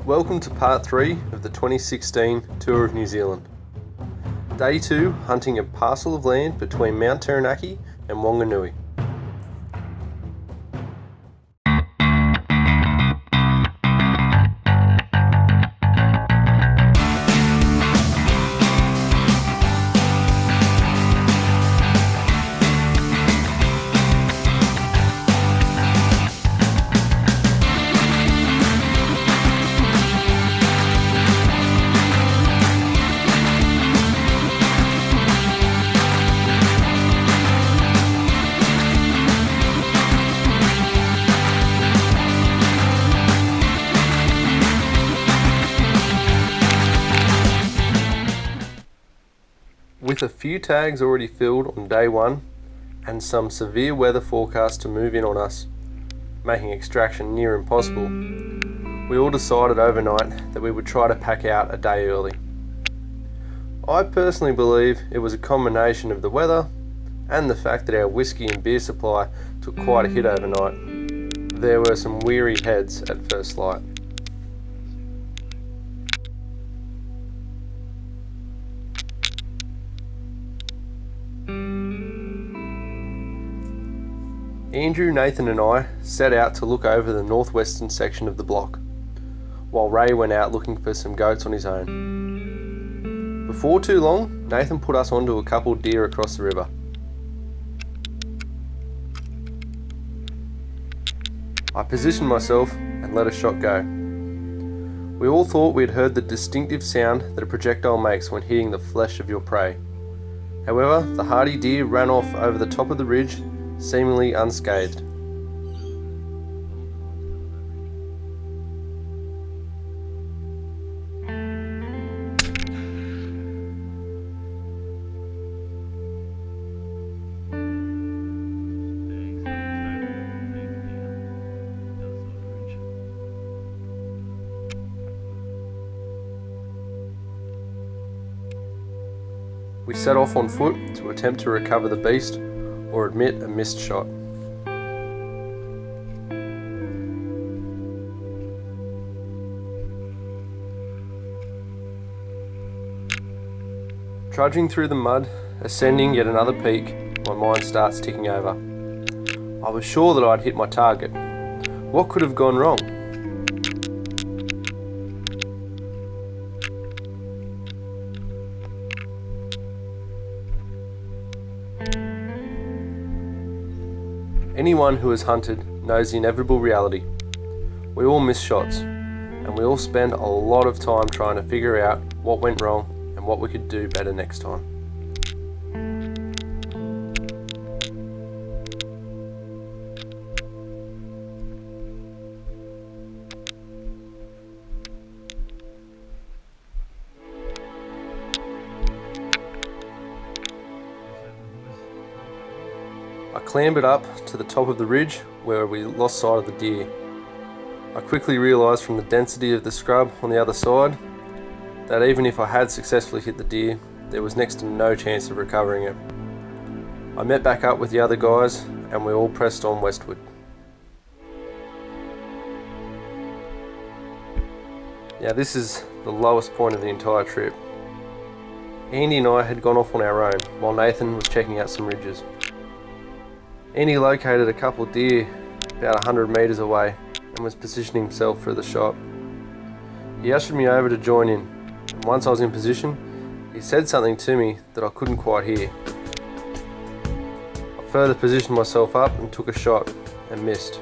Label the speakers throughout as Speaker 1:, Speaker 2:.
Speaker 1: Welcome to part 3 of the 2016 Tour of New Zealand. Day 2, hunting a parcel of land between Mount Taranaki and Wanganui. With a few tags already filled on day 1 and some severe weather forecast to move in on us, making extraction near impossible, we all decided overnight that we would try to pack out a day early. I personally believe it was a combination of the weather and the fact that our whiskey and beer supply took quite a hit overnight. There were some weary heads at first light. Andrew, Nathan and I set out to look over the northwestern section of the block, while Ray went out looking for some goats on his own. Before too long, Nathan put us onto a couple deer across the river. I positioned myself and let a shot go. We all thought we had heard the distinctive sound that a projectile makes when hitting the flesh of your prey. However, the hardy deer ran off over the top of the ridge, seemingly unscathed. We set off on foot to attempt to recover the beast or admit a missed shot. Trudging through the mud, ascending yet another peak, my mind starts ticking over. I was sure that I'd hit my target. What could have gone wrong? Anyone who has hunted knows the inevitable reality. We all miss shots, and we all spend a lot of time trying to figure out what went wrong and what we could do better next time. I clambered up to the top of the ridge where we lost sight of the deer. I quickly realised from the density of the scrub on the other side that even if I had successfully hit the deer, there was next to no chance of recovering it. I met back up with the other guys and we all pressed on westward. Now this is the lowest point of the entire trip. Andy and I had gone off on our own while Nathan was checking out some ridges. Andy located a couple of deer about 100 metres away and was positioning himself for the shot. He ushered me over to join in, and once I was in position, he said something to me that I couldn't quite hear. I further positioned myself up and took a shot, and missed.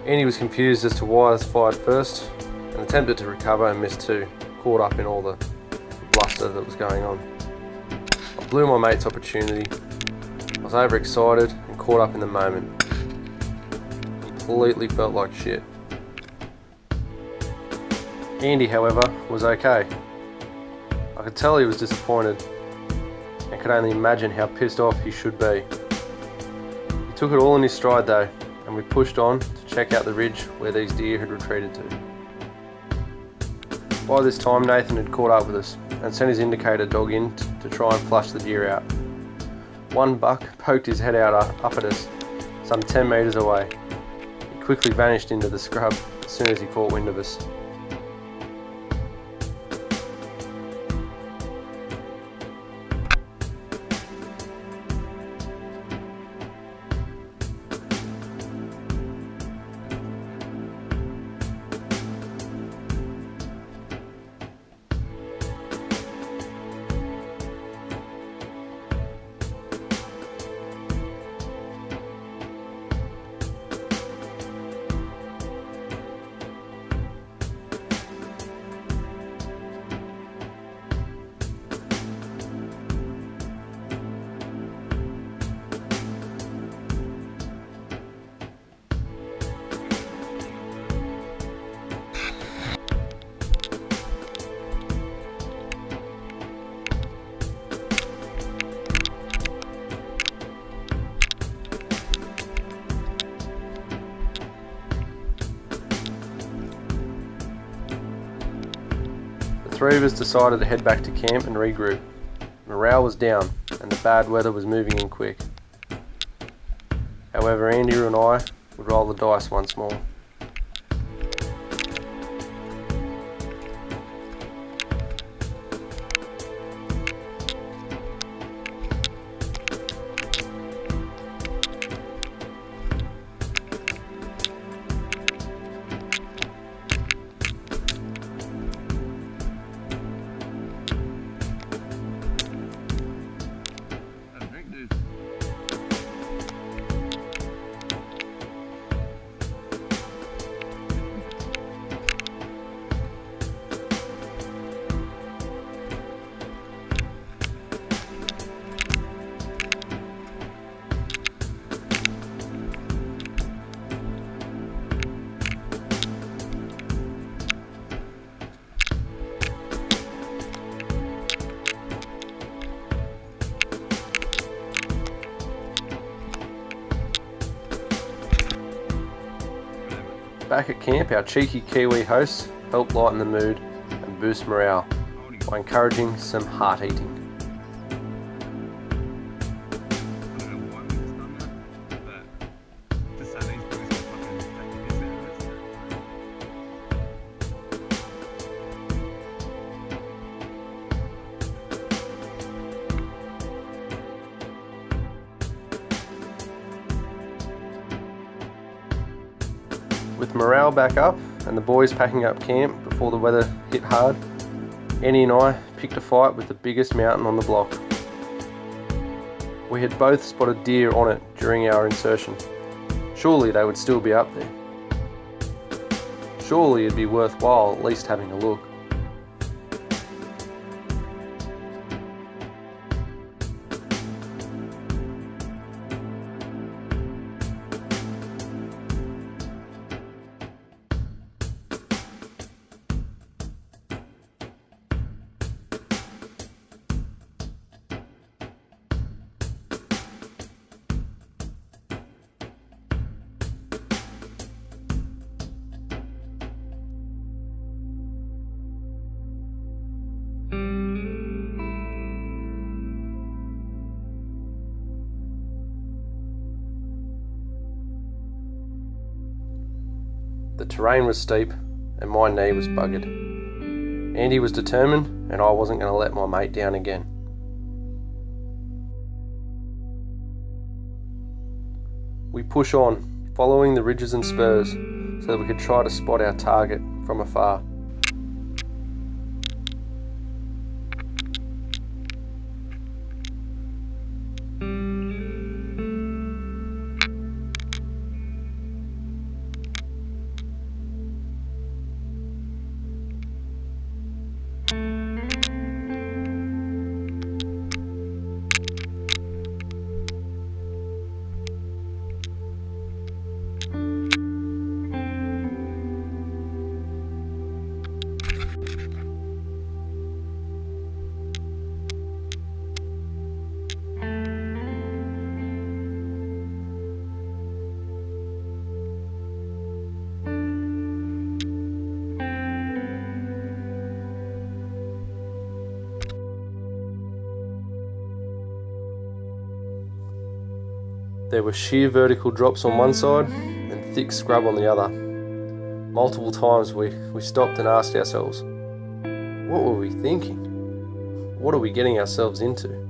Speaker 1: Andy was confused as to why I fired first, and attempted to recover and missed too, caught up in all the bluster that was going on. I blew my mate's opportunity. I was overexcited and caught up in the moment. Completely felt like shit. Andy, however, was okay. I could tell he was disappointed and could only imagine how pissed off he should be. He took it all in his stride though, and we pushed on to check out the ridge where these deer had retreated to. By this time, Nathan had caught up with us and sent his indicator dog in to try and flush the deer out. One buck poked his head out up at us, some 10 metres away. He quickly vanished into the scrub as soon as he caught wind of us. three of us decided to head back to camp and regroup. Morale was down, and the bad weather was moving in quick. However, Andy and I would roll the dice once more. Back at camp, our cheeky Kiwi hosts helped lighten the mood and boost morale by encouraging some heart eating. With morale back up and the boys packing up camp before the weather hit hard, Annie and I picked a fight with the biggest mountain on the block. We had both spotted deer on it during our insertion. Surely they would still be up there. Surely it'd be worthwhile at least having a look. The terrain was steep and my knee was buggered. Andy was determined and I wasn't going to let my mate down again. We push on, following the ridges and spurs so that we could try to spot our target from afar. There were sheer vertical drops on one side and thick scrub on the other. Multiple times we stopped and asked ourselves, what were we thinking? What are we getting ourselves into?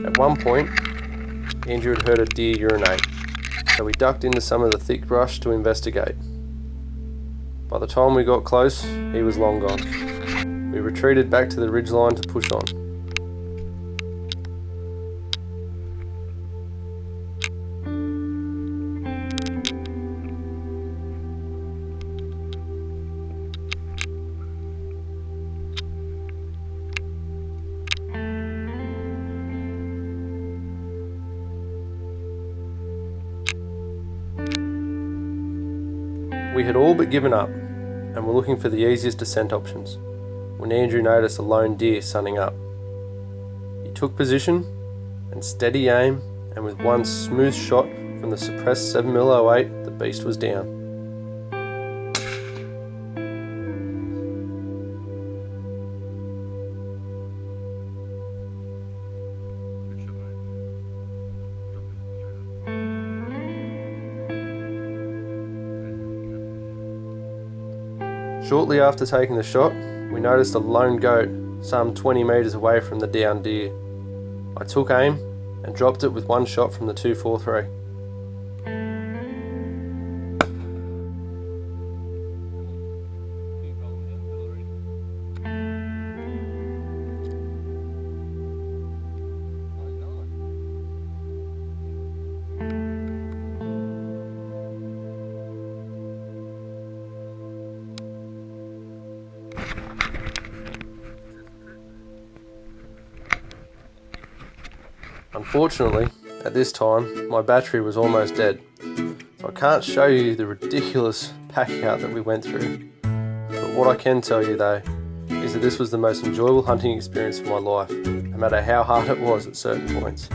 Speaker 1: At one point, Andrew had heard a deer urinate, so we ducked into some of the thick brush to investigate. By the time we got close, he was long gone. We retreated back to the ridgeline to push on. We had all but given up and were looking for the easiest descent options when Andrew noticed a lone deer sunning up. He took position and steady aim, and with one smooth shot from the suppressed 7mm08, the beast was down. Shortly after taking the shot, we noticed a lone goat some 20 metres away from the downed deer. I took aim and dropped it with one shot from the 243. Unfortunately, at this time, my battery was almost dead, so I can't show you the ridiculous pack out that we went through. But what I can tell you though, is that this was the most enjoyable hunting experience of my life, no matter how hard it was at certain points.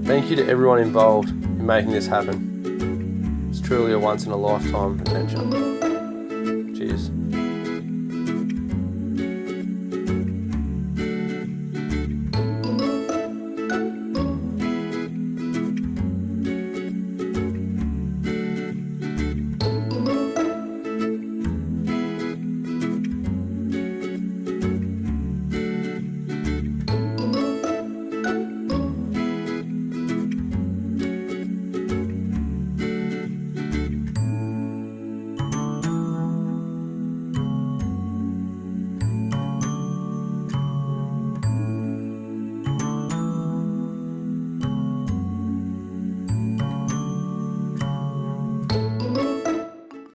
Speaker 1: Thank you to everyone involved in making this happen. It's truly a once in a lifetime adventure.